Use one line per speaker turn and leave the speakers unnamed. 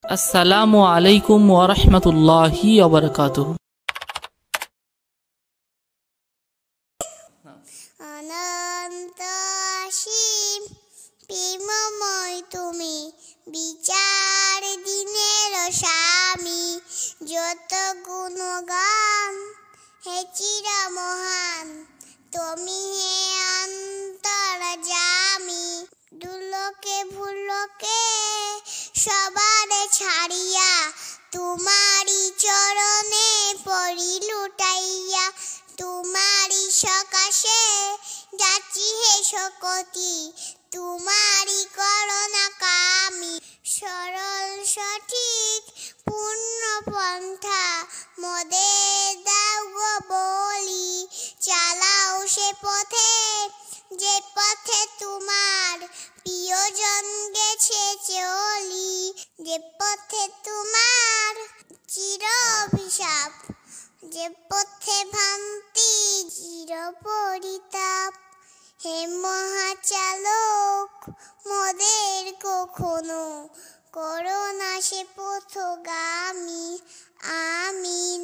আসসালামু আলাইকুম ওয়া রাহমাতুল্লাহি ওয়া বারাকাতুহু।
অনন্ত অসীম প্রেমময় তুমি, বিচার দিনের স্বামী। যত গুণগান হে চির মহান, তুমি হে অন্তর্যামী। দুলোকে ভুলোকে সবারে ছাড়িয়া, তোমারি চরণে পড়ি লুটাইয়া। তোমারি সকাশে যাচ্ছি হে শকতি, তোমারি করুণা কামি। সরল সঠিক পূর্ণ পন্থা মোদের দাও গো বলি, চালাও সে পথে যে পথে তোমার প্রিয়জন গেছে চলি। যে পথে তোমার চির অভিশাপ, যে পথে ভ্রান্তি চির পরিতাপ। হে মহাচালক মোদের কখনো করো না সে পথগামী। আমিন।